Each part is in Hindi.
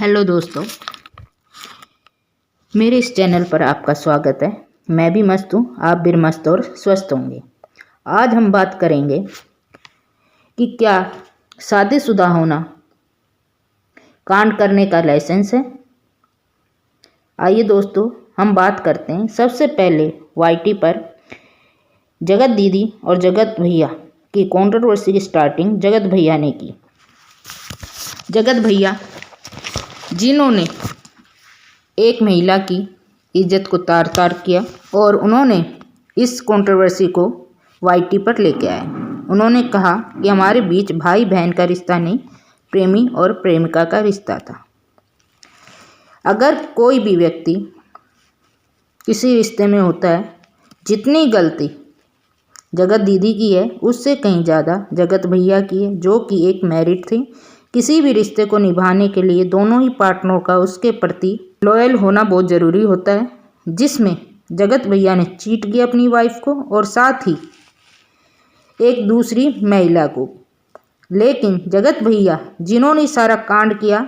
हेलो दोस्तों, मेरे इस चैनल पर आपका स्वागत है। मैं भी मस्त हूँ, आप भी मस्त और स्वस्थ होंगे। आज हम बात करेंगे कि क्या शादीशुदा होना कांड करने का लाइसेंस है। आइए दोस्तों, हम बात करते हैं। सबसे पहले वाईटी पर जगत दीदी और जगत भैया की कंट्रोवर्सी की स्टार्टिंग जगत भैया ने की। जगत भैया जिन्होंने एक महिला की इज्जत को तार तार किया और उन्होंने इस कंट्रोवर्सी को वाईटी पर लेके आए। उन्होंने कहा कि हमारे बीच भाई बहन का रिश्ता नहीं, प्रेमी और प्रेमिका का रिश्ता था। अगर कोई भी व्यक्ति किसी रिश्ते में होता है, जितनी गलती जगत दीदी की है उससे कहीं ज़्यादा जगत भैया की है, जो कि एक मैरिड थी। किसी भी रिश्ते को निभाने के लिए दोनों ही पार्टनर का उसके प्रति लॉयल होना बहुत ज़रूरी होता है, जिसमें जगत भैया ने चीट किया अपनी वाइफ को और साथ ही एक दूसरी महिला को। लेकिन जगत भैया जिन्होंने सारा कांड किया,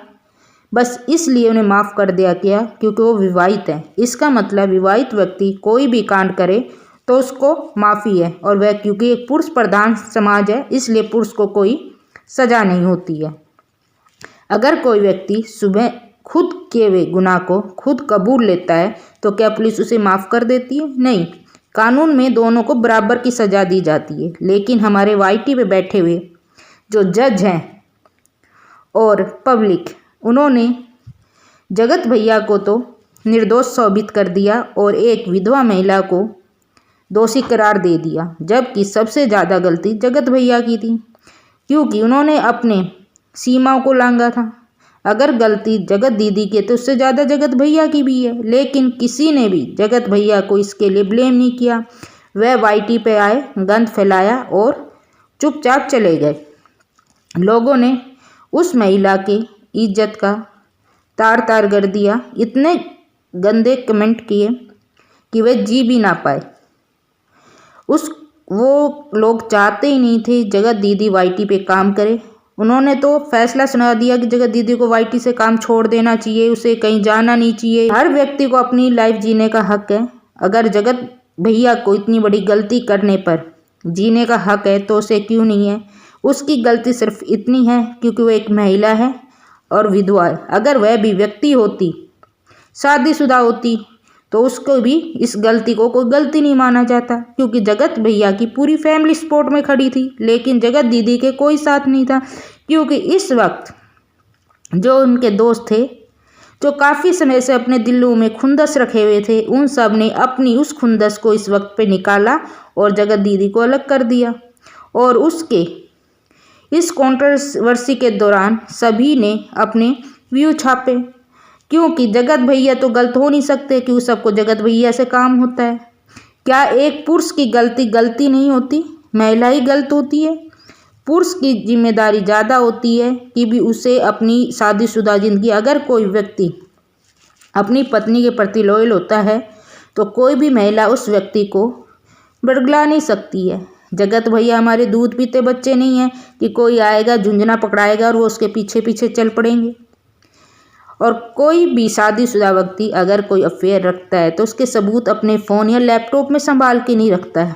बस इसलिए उन्हें माफ़ कर दिया गया क्योंकि वो विवाहित है। इसका मतलब विवाहित व्यक्ति कोई भी कांड करे तो उसको माफ़ी है, और वह क्योंकि एक पुरुष प्रधान समाज है इसलिए पुरुष को कोई सज़ा नहीं होती है। अगर कोई व्यक्ति सुबह खुद किए हुए गुनाह को खुद कबूल लेता है तो क्या पुलिस उसे माफ़ कर देती है? नहीं, कानून में दोनों को बराबर की सज़ा दी जाती है। लेकिन हमारे वाईटी पे बैठे हुए जो जज हैं और पब्लिक, उन्होंने जगत भैया को तो निर्दोष साबित कर दिया और एक विधवा महिला को दोषी करार दे दिया, जबकि सबसे ज़्यादा गलती जगत भैया की थी क्योंकि उन्होंने अपने सीमाओं को लांघा था। अगर गलती जगत दीदी की तो उससे ज़्यादा जगत भैया की भी है, लेकिन किसी ने भी जगत भैया को इसके लिए ब्लेम नहीं किया। वह वाईटी पे आए, गंद फैलाया और चुपचाप चले गए। लोगों ने उस महिला की इज्जत का तार तार कर दिया, इतने गंदे कमेंट किए कि वह जी भी ना पाए। वो लोग चाहते ही नहीं थे जगत दीदी वाईटी पे काम करे। उन्होंने तो फैसला सुना दिया कि जगत दीदी को वाईटी से काम छोड़ देना चाहिए, उसे कहीं जाना नहीं चाहिए। हर व्यक्ति को अपनी लाइफ जीने का हक है। अगर जगत भैया को इतनी बड़ी गलती करने पर जीने का हक है तो उसे क्यों नहीं है? उसकी गलती सिर्फ इतनी है क्योंकि वो एक महिला है और विधवा है। अगर वह भी व्यक्ति होती, शादीशुदा होती, तो उसको भी इस गलती को कोई गलती नहीं माना जाता, क्योंकि जगत भैया की पूरी फैमिली सपोर्ट में खड़ी थी। लेकिन जगत दीदी के कोई साथ नहीं था, क्योंकि इस वक्त जो उनके दोस्त थे, जो काफ़ी समय से अपने दिलों में खुंदस रखे हुए थे, उन सब ने अपनी उस खुंदस को इस वक्त पे निकाला और जगत दीदी को अलग कर दिया। और उसके इस कंट्रोवर्सी के दौरान सभी ने अपने व्यू छापे, क्योंकि जगत भैया तो गलत हो नहीं सकते, क्यों सबको जगत भैया से काम होता है। क्या एक पुरुष की गलती नहीं होती? महिला ही गलत होती है। पुरुष की जिम्मेदारी ज़्यादा होती है कि भी उसे अपनी शादीशुदा जिंदगी, अगर कोई व्यक्ति अपनी पत्नी के प्रति लॉयल होता है तो कोई भी महिला उस व्यक्ति को बरगला नहीं सकती है। जगत भैया हमारे दूध पीते बच्चे नहीं हैं कि कोई आएगा झुंझुना पकड़ाएगा और वो उसके पीछे पीछे चल पड़ेंगे। और कोई भी शादीशुदा व्यक्ति अगर कोई अफेयर रखता है तो उसके सबूत अपने फ़ोन या लैपटॉप में संभाल के नहीं रखता है,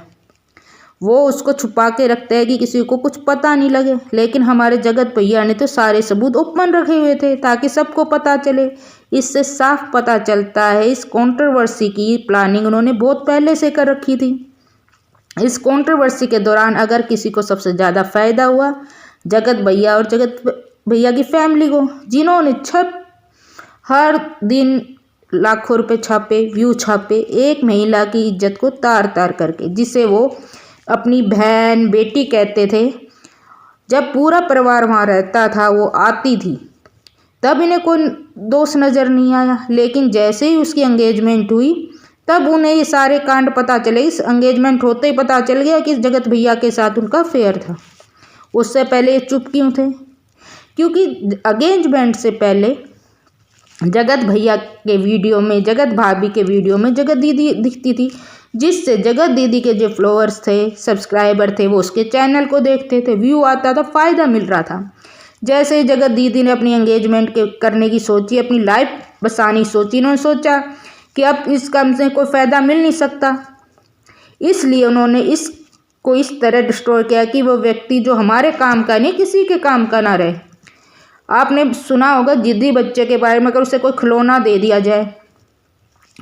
वो उसको छुपा के रखता है कि किसी को कुछ पता नहीं लगे। लेकिन हमारे जगत भैया ने तो सारे सबूत ओपन रखे हुए थे ताकि सबको पता चले। इससे साफ पता चलता है इस कंट्रोवर्सी की प्लानिंग उन्होंने बहुत पहले से कर रखी थी। इस कंट्रोवर्सी के दौरान अगर किसी को सबसे ज़्यादा फ़ायदा हुआ, जगत भैया और जगत भैया की फैमिली को, जिन्होंने हर दिन लाखों रुपए छापे, व्यू छापे एक महिला की इज्जत को तार तार करके, जिसे वो अपनी बहन बेटी कहते थे। जब पूरा परिवार वहाँ रहता था, वो आती थी, तब इन्हें कोई दोष नज़र नहीं आया। लेकिन जैसे ही उसकी एंगेजमेंट हुई तब उन्हें ये सारे कांड पता चले। इस एंगेजमेंट होते ही पता चल गया कि जगत भैया के साथ उनका अफेयर था। उससे पहले ये चुप क्यों थे? क्योंकि एंगेजमेंट से पहले जगत भैया के वीडियो में, जगत भाभी के वीडियो में जगत दीदी दिखती थी, जिससे जगत दीदी के जो फॉलोअर्स थे, सब्सक्राइबर थे, वो उसके चैनल को देखते थे, व्यू आता था, फ़ायदा मिल रहा था। जैसे ही जगत दीदी ने अपनी एंगेजमेंट करने की सोची, अपनी लाइफ बसानी सोची, इन्होंने सोचा कि अब इस काम से कोई फ़ायदा मिल नहीं सकता, इसलिए उन्होंने इसको इस तरह डिस्ट्रॉय किया कि वो व्यक्ति जो हमारे काम का नहीं, किसी के काम का ना रहे। आपने सुना होगा जिद्दी बच्चे के बारे में, अगर उसे कोई खिलौना दे दिया जाए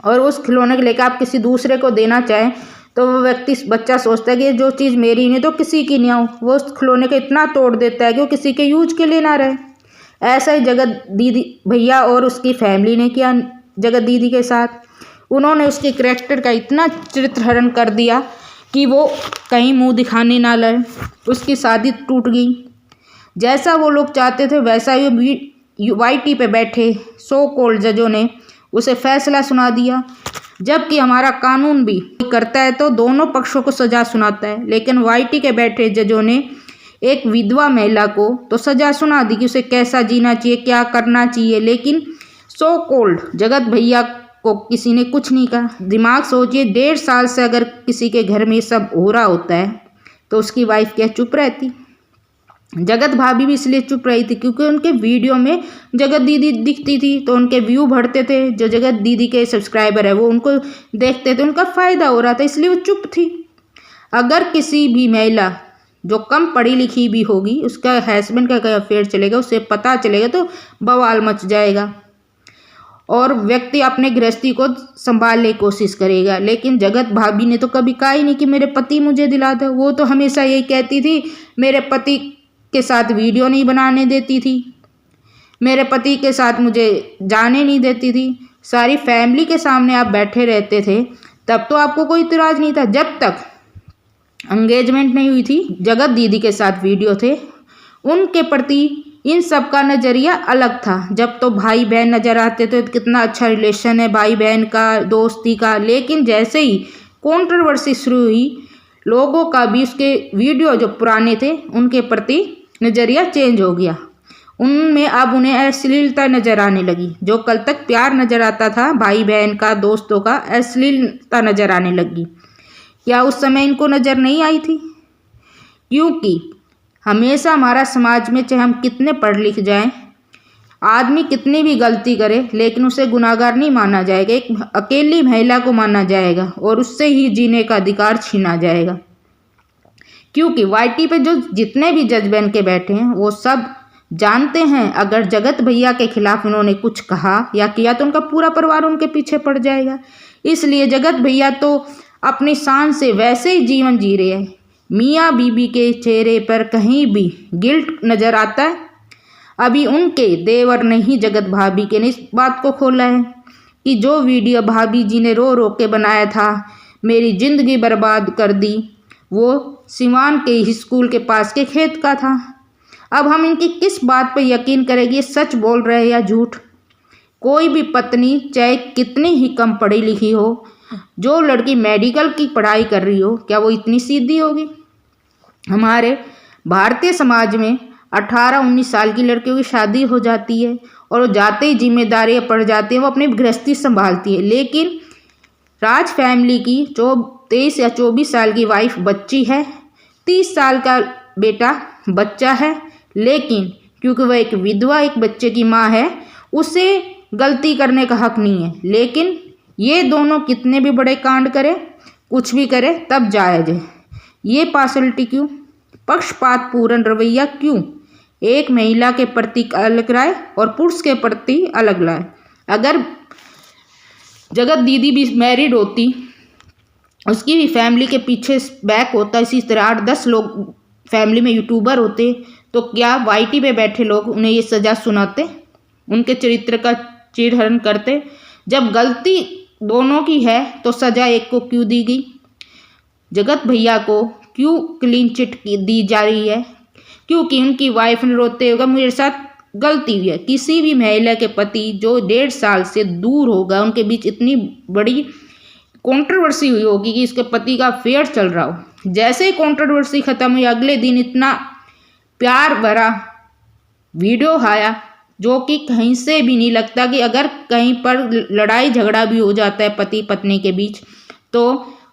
और उस खिलौने को लेकर आप किसी दूसरे को देना चाहें तो वो बच्चा सोचता है कि जो चीज़ मेरी नहीं तो किसी की नहीं हो, वो उस खिलौने को इतना तोड़ देता है कि वो किसी के यूज के लिए ना रहे। ऐसा ही जगत दीदी भैया और उसकी फैमिली ने किया जगत दीदी के साथ। उन्होंने उसके करैक्टर का इतना चरित्रहरण कर दिया कि वो कहीं मुंह दिखाने ना लगे। उसकी शादी टूट गई। जैसा वो लोग चाहते थे वैसा ही वाईटी पे बैठे सो कॉल्ड जजों ने उसे फैसला सुना दिया। जबकि हमारा कानून भी करता है तो दोनों पक्षों को सज़ा सुनाता है, लेकिन वाईटी के बैठे जजों ने एक विधवा महिला को तो सज़ा सुना दी कि उसे कैसा जीना चाहिए, क्या करना चाहिए, लेकिन सो कॉल्ड जगत भैया को किसी ने कुछ नहीं कहा। दिमाग सोचिए, 1.5 साल से अगर किसी के घर में सब हो रहा होता है तो उसकी वाइफ क्या चुप रहती? जगत भाभी भी इसलिए चुप रही थी क्योंकि उनके वीडियो में जगत दीदी दिखती थी तो उनके व्यू बढ़ते थे। जो जगत दीदी के सब्सक्राइबर है वो उनको देखते थे, उनका फ़ायदा हो रहा था, इसलिए वो चुप थी। अगर किसी भी महिला जो कम पढ़ी लिखी भी होगी, उसका हस्बैंड का क्या अफेयर चलेगा, उसे पता चलेगा तो बवाल मच जाएगा और व्यक्ति अपने गृहस्थी को संभालने की कोशिश करेगा। लेकिन जगत भाभी ने तो कभी कहा ही नहीं कि मेरे पति मुझे दिला दे। वो तो हमेशा यही कहती थी, मेरे पति के साथ वीडियो नहीं बनाने देती थी, मेरे पति के साथ मुझे जाने नहीं देती थी। सारी फैमिली के सामने आप बैठे रहते थे तब तो आपको कोई इतराज़ नहीं था। जब तक एंगेजमेंट नहीं हुई थी, जगत दीदी के साथ वीडियो थे, उनके प्रति इन सब का नज़रिया अलग था। जब तो भाई बहन नज़र आते थे, कितना अच्छा रिलेशन है भाई बहन का, दोस्ती का। लेकिन जैसे ही कंट्रोवर्सी शुरू हुई, लोगों का भी उसके वीडियो जो पुराने थे उनके प्रति नज़रिया चेंज हो गया। उनमें अब उन्हें अश्लीलता नज़र आने लगी। जो कल तक प्यार नज़र आता था भाई बहन का, दोस्तों का, अश्लीलता नज़र आने लगी। क्या उस समय इनको नज़र नहीं आई थी? क्योंकि हमेशा हमारा समाज में चाहे हम कितने पढ़ लिख जाएं, आदमी कितनी भी गलती करे लेकिन उसे गुनाहगार नहीं माना जाएगा। एक अकेली महिला को माना जाएगा और उससे ही जीने का अधिकार छीना जाएगा। क्योंकि वाईटी पे जो जितने भी जज बन के बैठे हैं वो सब जानते हैं अगर जगत भैया के खिलाफ उन्होंने कुछ कहा या किया तो उनका पूरा परिवार उनके पीछे पड़ जाएगा। इसलिए जगत भैया तो अपनी शान से वैसे ही जीवन जी रहे हैं। मियाँ बीबी के चेहरे पर कहीं भी गिल्ट नज़र आता है? अभी उनके देवर ने ही जगत भाभी के ने इस बात को खोला है कि जो वीडियो भाभी जी ने रो रो के बनाया था, मेरी ज़िंदगी बर्बाद कर दी, वो सिवान के ही स्कूल के पास के खेत का था। अब हम इनकी किस बात पर यकीन करेंगे, सच बोल रहे हैं या झूठ? कोई भी पत्नी चाहे कितनी ही कम पढ़ी लिखी हो, जो लड़की मेडिकल की पढ़ाई कर रही हो, क्या वो इतनी सीधी होगी? हमारे भारतीय समाज में 18-19 साल की लड़कियों की शादी हो जाती है और वो जाते ही जिम्मेदारियाँ पड़ जाती हैं, वो अपनी गृहस्थी संभालती है। लेकिन राज फैमिली की जो 23 या 24 साल की वाइफ बच्ची है, 30 साल का बेटा बच्चा है, लेकिन क्योंकि वह एक विधवा एक बच्चे की माँ है, उसे गलती करने का हक नहीं है। लेकिन ये दोनों कितने भी बड़े कांड करे, कुछ भी करे, तब जायज़ है। ये पार्शलिटी क्यों? पक्षपात पूर्ण रवैया क्यों? एक महिला के प्रति अलग राय और पुरुष के प्रति अलग राय। अगर जगत दीदी भी मैरिड होती, उसकी भी फैमिली के पीछे बैक होता, इसी तरह 8-10 लोग फैमिली में यूट्यूबर होते, तो क्या वाईटी पे बैठे लोग उन्हें ये सज़ा सुनाते, उनके चरित्र का चीरहरण करते? जब गलती दोनों की है तो सज़ा एक को क्यों दी गई? जगत भैया को क्यों क्लीन चिट दी जा रही है? क्योंकि उनकी वाइफ ने रोते होगा मेरे साथ गलती हुई है। किसी भी महिला के पति जो 1.5 साल से दूर होगा, उनके बीच इतनी बड़ी कंट्रोवर्सी हुई होगी कि इसके पति का अफेयर चल रहा हो, जैसे ही कंट्रोवर्सी ख़त्म हुई अगले दिन इतना प्यार भरा वीडियो आया जो कि कहीं से भी नहीं लगता कि अगर कहीं पर लड़ाई झगड़ा भी हो जाता है पति पत्नी के बीच तो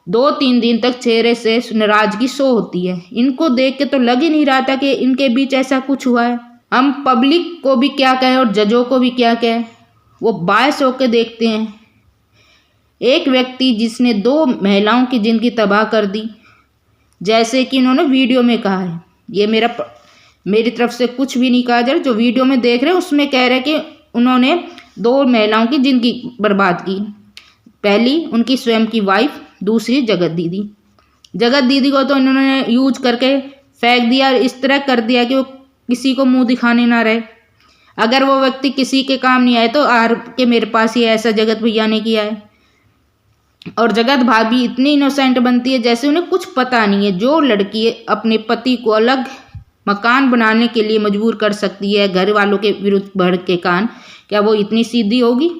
2-3 दिन तक चेहरे से नाराज़गी शो होती है। इनको देख के तो लग ही नहीं रहा था कि इनके बीच ऐसा कुछ हुआ है। हम पब्लिक को भी क्या कहें और जजों को भी क्या कहें, वो बायस होकर देखते हैं। एक व्यक्ति जिसने 2 महिलाओं की जिंदगी तबाह कर दी, जैसे कि इन्होंने वीडियो में कहा है, ये मेरी तरफ से कुछ भी नहीं कहा जा रहा, जो वीडियो में देख रहे हैं उसमें कह रहे हैं कि उन्होंने 2 महिलाओं की जिंदगी बर्बाद की। पहली उनकी स्वयं की वाइफ, दूसरी जगत दीदी। जगत दीदी को तो इन्होंने यूज करके फेंक दिया, इस तरह कर दिया कि वो किसी को मुंह दिखाने ना रहे। अगर वो व्यक्ति किसी के काम नहीं आए तो आर के मेरे पास ही ऐसा जगत भैया ने किया है। और जगत भाभी इतनी इनोसेंट बनती है जैसे उन्हें कुछ पता नहीं है। जो लड़की अपने पति को अलग मकान बनाने के लिए मजबूर कर सकती है घर वालों के विरुद्ध बढ़ के कान, क्या वो इतनी सीधी होगी?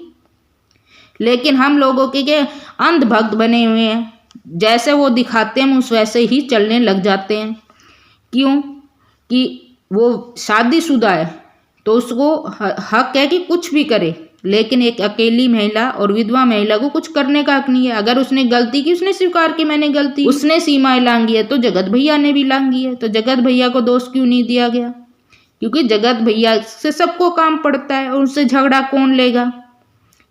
लेकिन हम लोगों के अंधभक्त बने हुए हैं, जैसे वो दिखाते हैं उस वैसे ही चलने लग जाते हैं। क्यों? कि वो शादीशुदा है तो उसको हक है कि कुछ भी करे, लेकिन एक अकेली महिला और विधवा महिला को कुछ करने का हक नहीं है। अगर उसने गलती की, उसने स्वीकार की मैंने गलती, उसने सीमाएं लांघी है, तो जगत भैया ने भी लांघी है। तो जगत भैया को दोष क्यों नहीं दिया गया? क्योंकि जगत भैया से सबको काम पड़ता है और उनसे झगड़ा कौन लेगा।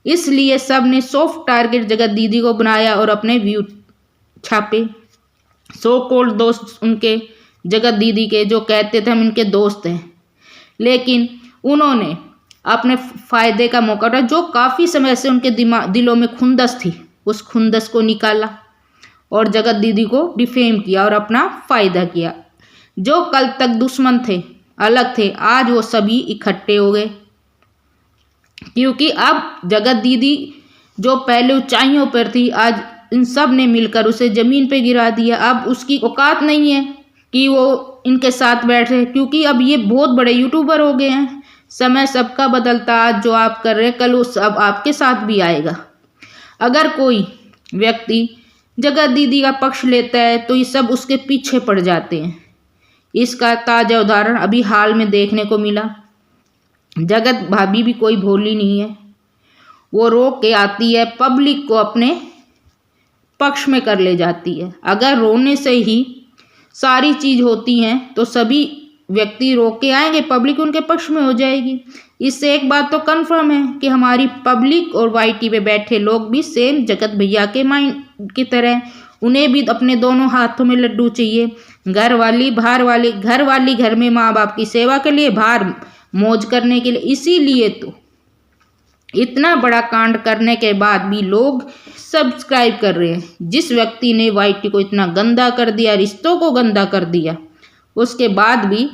इसलिए सब ने सॉफ्ट टारगेट जगत दीदी को बनाया और अपने व्यू छापे। सो कॉल्ड दोस्त उनके जगत दीदी के, जो कहते थे हम इनके दोस्त हैं, लेकिन उन्होंने अपने फायदे का मौका उठाया। जो काफ़ी समय से उनके दिलों में खुंदस थी, उस खुंदस को निकाला और जगत दीदी को डिफेम किया और अपना फायदा किया। जो कल तक दुश्मन थे, अलग थे, आज वो सभी इकट्ठे हो गए। क्योंकि अब जगत दीदी जो पहले ऊंचाइयों पर थी, आज इन सब ने मिलकर उसे जमीन पे गिरा दिया। अब उसकी औकात नहीं है कि वो इनके साथ बैठे, क्योंकि अब ये बहुत बड़े यूट्यूबर हो गए हैं। समय सबका बदलता, आज जो आप कर रहे हैं कल वो सब आपके साथ भी आएगा। अगर कोई व्यक्ति जगत दीदी का पक्ष लेता है तो ये सब उसके पीछे पड़ जाते हैं। इसका ताज़ा उदाहरण अभी हाल में देखने को मिला। जगत भाभी भी कोई भोली नहीं है, वो रोक के आती है, पब्लिक को अपने पक्ष में कर ले जाती है। अगर रोने से ही सारी चीज़ होती हैं तो सभी व्यक्ति रोक के आएंगे, पब्लिक उनके पक्ष में हो जाएगी। इससे एक बात तो कन्फर्म है कि हमारी पब्लिक और वाईटी पे बैठे लोग भी सेम जगत भैया के माइंड की तरह, उन्हें भी अपने दोनों हाथों में लड्डू चाहिए। घर वाली बाहर वाली, घर वाली घर में माँ बाप की सेवा के लिए, बाहर मौज करने के लिए। इसीलिए तो इतना बड़ा कांड करने के बाद भी लोग सब्सक्राइब कर रहे हैं। जिस व्यक्ति ने वाईटी को इतना गंदा कर दिया, रिश्तों को गंदा कर दिया, उसके बाद भी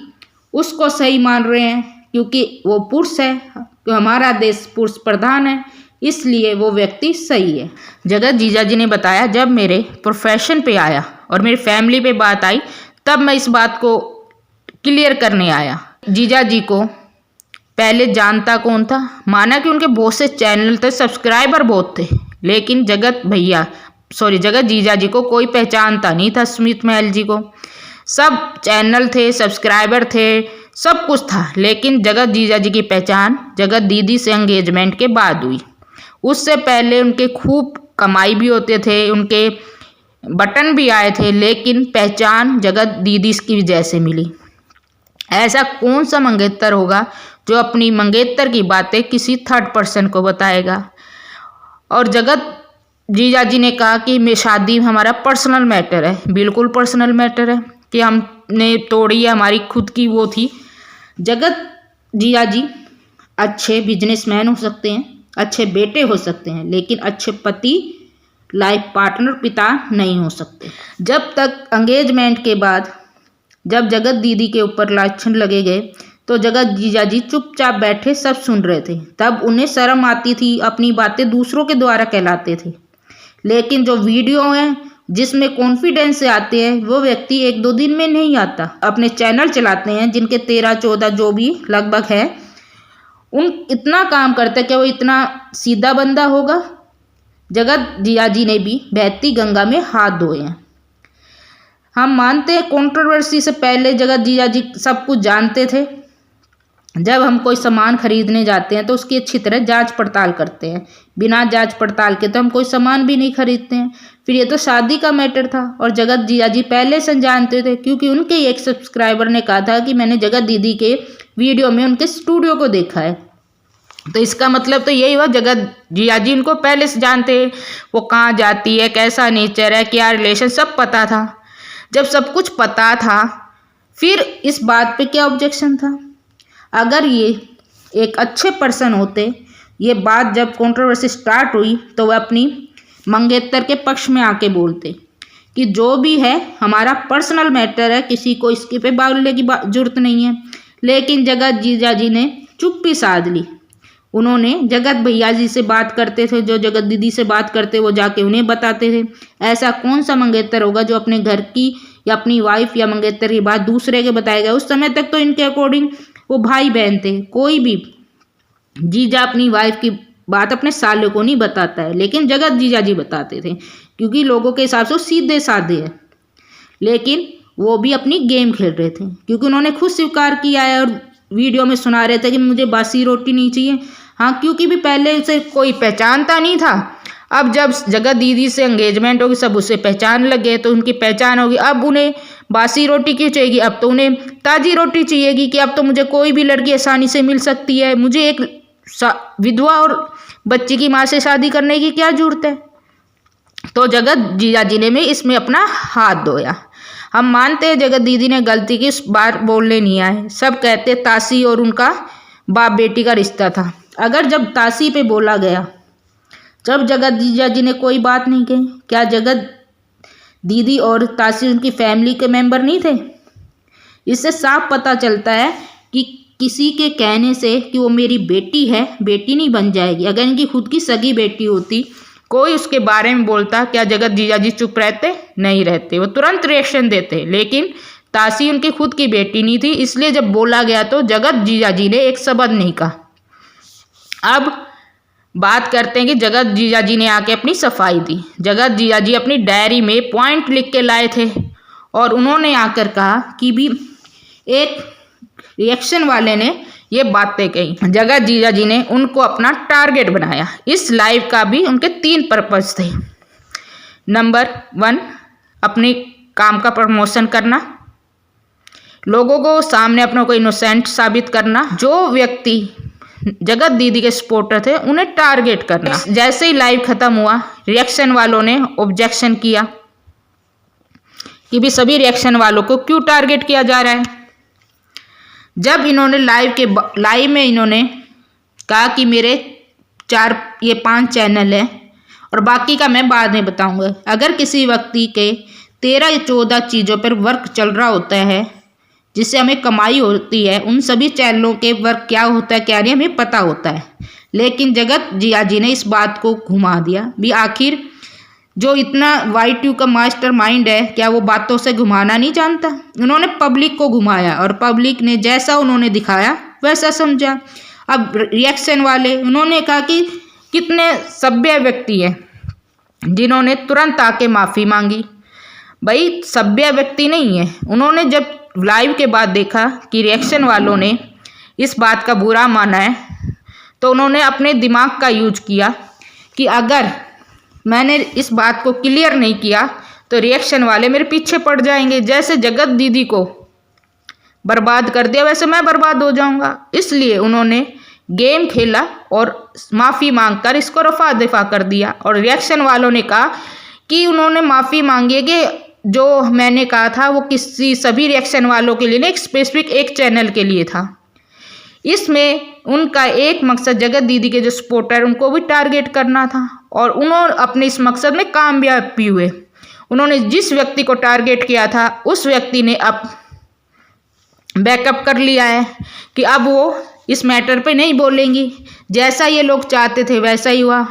उसको सही मान रहे हैं, क्योंकि वो पुरुष है, तो हमारा देश पुरुष प्रधान है, इसलिए वो व्यक्ति सही है। जगत जीजा जी ने बताया, जब मेरे प्रोफेशन पे आया और मेरी फैमिली पे बात आई, तब मैं इस बात को क्लियर करने आया। जीजा जी को पहले जानता कौन था? माना कि उनके बहुत से चैनल थे, सब्सक्राइबर बहुत थे, लेकिन जगत जीजा जी को कोई पहचानता नहीं था। स्मिथ महल जी को सब चैनल थे, सब्सक्राइबर थे, सब कुछ था, लेकिन जगत जीजा जी की पहचान जगत दीदी से एंगेजमेंट के बाद हुई। उससे पहले उनके खूब कमाई भी होते थे, उनके बटन भी आए थे, लेकिन पहचान जगत दीदी की वजह से मिली। ऐसा कौन सा मंगेतर होगा जो अपनी मंगेतर की बातें किसी थर्ड पर्सन को बताएगा? और जगत जीजा जी ने कहा कि मेरी शादी हमारा पर्सनल मैटर है। बिल्कुल पर्सनल मैटर है कि हमने तोड़ी है, हमारी खुद की वो थी। जगत जीजा जी अच्छे बिजनेसमैन हो सकते हैं, अच्छे बेटे हो सकते हैं, लेकिन अच्छे पति, लाइफ पार्टनर, पिता नहीं हो सकते। जब तक एंगेजमेंट के बाद जब जगत दीदी के ऊपर लाछन लगे गए तो जगत जीजा जी चुपचाप बैठे सब सुन रहे थे। तब उन्हें शर्म आती थी, अपनी बातें दूसरों के द्वारा कहलाते थे। लेकिन जो वीडियो हैं जिसमें कॉन्फिडेंस से आते हैं, वो व्यक्ति 1-2 दिन में नहीं आता। अपने चैनल चलाते हैं जिनके 13-14 जो भी लगभग है, उन इतना काम करते हैं कि वो इतना सीधा बंदा होगा? जगत जीजा जी ने भी बहती गंगा में हाथ धोए हैं। हम मानते हैं कंट्रोवर्सी से पहले जगत जीजा जी सब कुछ जानते थे, जब हम कोई सामान खरीदने जाते हैं तो उसकी अच्छी तरह जांच पड़ताल करते हैं। बिना जांच पड़ताल के तो हम कोई सामान भी नहीं खरीदते हैं। फिर ये तो शादी का मैटर था और जगत जीजा जी पहले से जानते थे, क्योंकि उनके एक सब्सक्राइबर ने कहा था कि मैंने जगत दीदी के वीडियो में उनके स्टूडियो को देखा है। तो इसका मतलब तो यही हुआ, जगत जीजा जी उनको पहले से जानते हैं, वो कहाँ जाती है, कैसा नेचर है, क्या रिलेशन, सब पता था। जब सब कुछ पता था फिर इस बात पे क्या ऑब्जेक्शन था? अगर ये एक अच्छे पर्सन होते, ये बात जब कंट्रोवर्सी स्टार्ट हुई तो वह अपनी मंगेतर के पक्ष में आके बोलते कि जो भी है हमारा पर्सनल मैटर है, किसी को इसके पे बोलने की जरूरत नहीं है। लेकिन जगत जीजा जी ने चुप्पी साध ली। उन्होंने जगत भैया जी से बात करते थे, जो जगत दीदी से बात करते वो जाके उन्हें बताते थे। ऐसा कौन सा मंगेतर होगा जो अपने घर की या अपनी वाइफ या मंगेतर की बात दूसरे के बताएगा? उस समय तक तो इनके अकॉर्डिंग वो भाई बहन थे। कोई भी जीजा अपनी वाइफ की बात अपने साले को नहीं बताता है, लेकिन जगत जीजा जी बताते थे, क्योंकि लोगों के हिसाब से वो सीधे साधे है। लेकिन वो भी अपनी गेम खेल रहे थे, क्योंकि उन्होंने खुद स्वीकार किया है और वीडियो में सुना रहे थे कि मुझे बासी रोटी नहीं चाहिए। हाँ, क्योंकि भी पहले से कोई पहचानता नहीं था। अब जब जगत दीदी से एंगेजमेंट होगी, सब उसे पहचान लगे, तो उनकी पहचान होगी। अब उन्हें बासी रोटी क्यों चाहिए? अब तो उन्हें ताज़ी रोटी चाहिएगी कि अब तो मुझे कोई भी लड़की आसानी से मिल सकती है, मुझे एक विधवा और बच्ची की माँ से शादी करने की क्या जरूरत है? तो जगत जीजा जी ने भी इसमें अपना हाथ धोया। हम मानते हैं जगत दीदी ने गलती की, इस बार बोलने नहीं आए। सब कहते तासी और उनका बाप बेटी का रिश्ता था। अगर जब तासी पे बोला गया, जब जगत जीजा जी ने कोई बात नहीं कही, क्या जगत दीदी और तासी उनकी फैमिली के मेंबर नहीं थे? इससे साफ पता चलता है कि किसी के कहने से कि वो मेरी बेटी है, बेटी नहीं बन जाएगी। अगर इनकी खुद की सगी बेटी होती, कोई उसके बारे में बोलता, क्या जगत जीजा जी चुप रहते? नहीं रहते, वो तुरंत रिएक्शन देते। लेकिन तासी उनकी खुद की बेटी नहीं थी, इसलिए जब बोला गया तो जगत जीजा जी ने एक शब्द नहीं कहा। अब बात करते हैं कि जगत जीजा जी ने आके अपनी सफाई दी। जगत जीजा जी अपनी डायरी में पॉइंट लिख के लाए थे और उन्होंने आकर कहा कि भी एक रिएक्शन वाले ने ये बातें कही। जगत जीजा जी ने उनको अपना टारगेट बनाया। इस लाइव का भी उनके 3 पर्पस थे। नंबर 1, अपने काम का प्रमोशन करना, लोगों को सामने अपनों को इनोसेंट साबित करना, जो व्यक्ति जगत दीदी के सपोर्टर थे उन्हें टारगेट करना। जैसे ही लाइव खत्म हुआ, रिएक्शन वालों ने ऑब्जेक्शन किया कि भी सभी रिएक्शन वालों को क्यों टारगेट किया जा रहा है। जब इन्होंने लाइव में इन्होंने कहा कि मेरे 5 चैनल हैं और बाकी का मैं बाद में बताऊंगा। अगर किसी व्यक्ति के 13 या 14 चीज़ों पर वर्क चल रहा होता है जिससे हमें कमाई होती है, उन सभी चैनलों के वर्क क्या होता है क्या नहीं हमें पता होता है। लेकिन जगत जीजा जी ने इस बात को घुमा दिया। भी आखिर जो इतना YT का मास्टर माइंड है, क्या वो बातों से घुमाना नहीं जानता? उन्होंने पब्लिक को घुमाया और पब्लिक ने जैसा उन्होंने दिखाया वैसा समझा। अब रिएक्शन वाले उन्होंने कहा कि कितने सभ्य व्यक्ति हैं जिन्होंने तुरंत आके माफ़ी मांगी। भाई सभ्य व्यक्ति नहीं है। उन्होंने जब लाइव के बाद देखा कि रिएक्शन वालों ने इस बात का बुरा माना है, तो उन्होंने अपने दिमाग का यूज किया कि अगर मैंने इस बात को क्लियर नहीं किया तो रिएक्शन वाले मेरे पीछे पड़ जाएंगे। जैसे जगत दीदी को बर्बाद कर दिया वैसे मैं बर्बाद हो जाऊंगा। इसलिए उन्होंने गेम खेला और माफ़ी मांगकर इसको रफा दफा कर दिया। और रिएक्शन वालों ने कहा कि उन्होंने माफ़ी मांगी है कि जो मैंने कहा था वो किसी सभी रिएक्शन वालों के लिए नहीं, एक स्पेसिफिक एक चैनल के लिए था। इसमें उनका एक मकसद जगत दीदी के जो सपोर्टर उनको भी टारगेट करना था और उन्होंने अपने इस मकसद में कामयाब भी हुए। उन्होंने जिस व्यक्ति को टारगेट किया था उस व्यक्ति ने अब बैकअप कर लिया है कि अब वो इस मैटर पे नहीं बोलेंगी। जैसा ये लोग चाहते थे वैसा ही हुआ।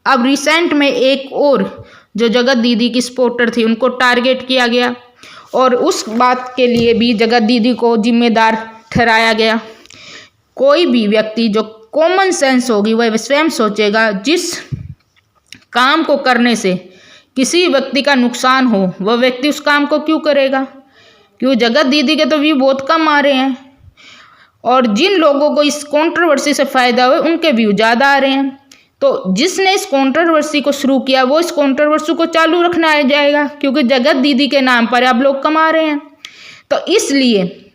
अब रिसेंट में एक और जो जगत दीदी की सपोर्टर थी उनको टारगेट किया गया और उस बात के लिए भी जगत दीदी को जिम्मेदार ठहराया गया। कोई भी व्यक्ति जो कॉमन सेंस होगी वह स्वयं सोचेगा जिस काम को करने से किसी व्यक्ति का नुकसान हो वह व्यक्ति उस काम को क्यों करेगा। क्यों जगत दीदी के तो व्यू बहुत कम आ रहे हैं और जिन लोगों को इस कंट्रोवर्सी से फ़ायदा हुआ उनके व्यू ज़्यादा आ रहे हैं। तो जिसने इस कंट्रोवर्सी को शुरू किया वो इस कंट्रोवर्सी को चालू रखना आ जाएगा, क्योंकि जगत दीदी के नाम पर अब लोग कमा रहे हैं। तो इसलिए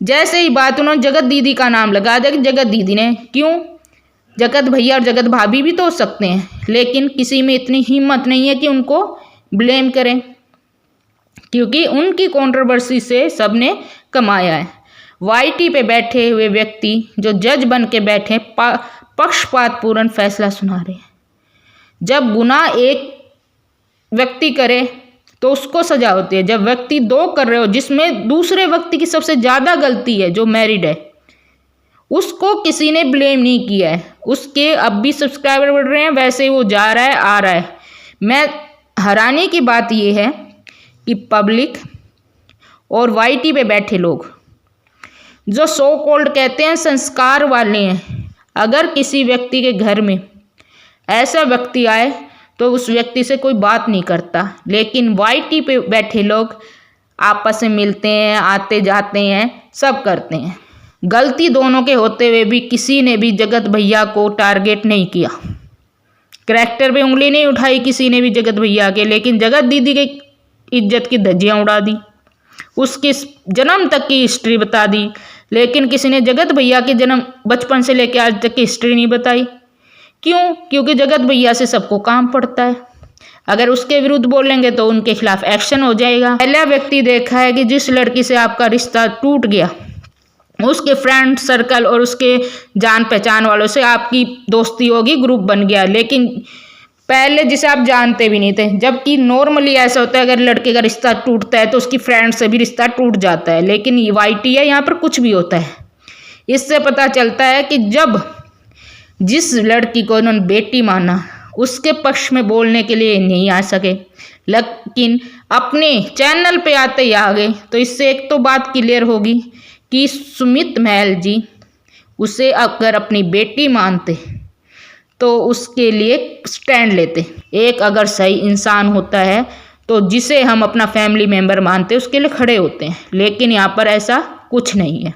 जैसे ही बात उन्होंने जगत दीदी का नाम लगा दिया कि जगत दीदी ने, क्यों, जगत भैया और जगत भाभी भी तो हो सकते हैं, लेकिन किसी में इतनी हिम्मत नहीं है कि उनको ब्लेम करें, क्योंकि उनकी कंट्रोवर्सी से सबने कमाया है। वाईटी पे बैठे हुए व्यक्ति जो जज बन के बैठे पक्षपातपूर्ण फैसला सुना रहे हैं। जब गुनाह एक व्यक्ति करे तो उसको सजा होती है, जब व्यक्ति दो कर रहे हो जिसमें दूसरे व्यक्ति की सबसे ज़्यादा गलती है, जो मैरिड है, उसको किसी ने ब्लेम नहीं किया है, उसके अब भी सब्सक्राइबर बढ़ रहे हैं, वैसे वो जा रहा है आ रहा है। मैं हैरानी की बात यह है कि पब्लिक और वाईटी पे बैठे लोग जो सो कॉल्ड कहते हैं संस्कार वाले हैं, अगर किसी व्यक्ति के घर में ऐसा व्यक्ति आए तो उस व्यक्ति से कोई बात नहीं करता, लेकिन वाईटी पे बैठे लोग आपस में मिलते हैं, आते जाते हैं, सब करते हैं। गलती दोनों के होते हुए भी किसी ने भी जगत भैया को टारगेट नहीं किया, करैक्टर पे उंगली नहीं उठाई किसी ने भी जगत भैया के, लेकिन जगत दीदी की इज्जत की धज्जियां उड़ा दी, उसके जन्म तक की हिस्ट्री बता दी, लेकिन किसी ने जगत भैया के जन्म बचपन से लेकर आज तक की हिस्ट्री नहीं बताई। क्यों? क्योंकि जगत भैया से सबको काम पड़ता है, अगर उसके विरुद्ध बोलेंगे तो उनके खिलाफ एक्शन हो जाएगा। पहला व्यक्ति देखा है कि जिस लड़की से आपका रिश्ता टूट गया, उसके फ्रेंड सर्कल और उसके जान पहचान वालों से आपकी दोस्ती होगी, ग्रुप बन गया, लेकिन पहले जिसे आप जानते भी नहीं थे। जबकि नॉर्मली ऐसा होता है, अगर लड़के का रिश्ता टूटता है तो उसकी फ्रेंड से भी रिश्ता टूट जाता है, लेकिन ये वाईटी है, यहाँ पर कुछ भी होता है। इससे पता चलता है कि जब जिस लड़की को इन्होंने बेटी माना उसके पक्ष में बोलने के लिए नहीं आ सके, लेकिन अपने चैनल पे आते ही आ गए, तो इससे एक तो बात क्लियर होगी कि सुमित महल जी उसे अगर अपनी बेटी मानते तो उसके लिए स्टैंड लेते। एक अगर सही इंसान होता है तो जिसे हम अपना फैमिली मेम्बर मानते हैं उसके लिए खड़े होते हैं, लेकिन यहाँ पर ऐसा कुछ नहीं है।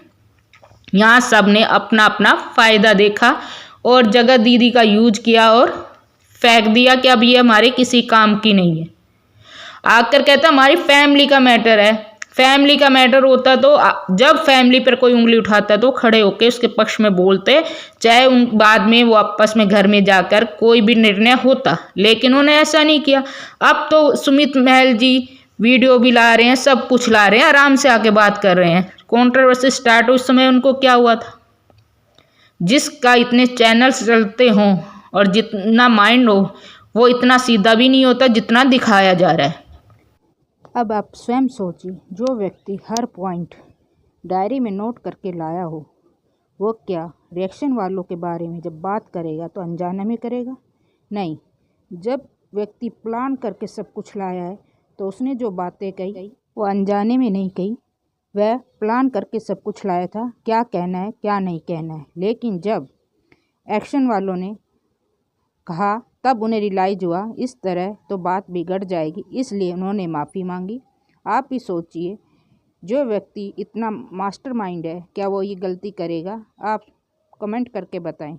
यहाँ सब ने अपना अपना फ़ायदा देखा और जगत दीदी का यूज किया और फेंक दिया कि अब ये हमारे किसी काम की नहीं है। आकर कहता हमारी फैमिली का मैटर है। फैमिली का मैटर होता तो जब फैमिली पर कोई उंगली उठाता तो खड़े होकर उसके पक्ष में बोलते, चाहे उन बाद में वो आपस में घर में जाकर कोई भी निर्णय होता, लेकिन उन्होंने ऐसा नहीं किया। अब तो सुमित महल जी वीडियो भी ला रहे हैं, सब कुछ ला रहे हैं, आराम से आके बात कर रहे हैं। कंट्रोवर्सी स्टार्ट हो उस समय उनको क्या हुआ था? जिसका इतने चैनल्स चलते हों और जितना माइंड हो, वो इतना सीधा भी नहीं होता जितना दिखाया जा रहा है। अब आप स्वयं सोचिए, जो व्यक्ति हर पॉइंट डायरी में नोट करके लाया हो, वो क्या रिएक्शन वालों के बारे में जब बात करेगा तो अनजाने में करेगा? नहीं, जब व्यक्ति प्लान करके सब कुछ लाया है तो उसने जो बातें कही वो अनजाने में नहीं कही, वह प्लान करके सब कुछ लाया था, क्या कहना है क्या नहीं कहना है। लेकिन जब एक्शन वालों ने कहा तब उन्हें रियलाइज़ हुआ इस तरह तो बात बिगड़ जाएगी, इसलिए उन्होंने माफ़ी मांगी। आप ही सोचिए, जो व्यक्ति इतना मास्टरमाइंड है, क्या वो ये गलती करेगा? आप कमेंट करके बताएं।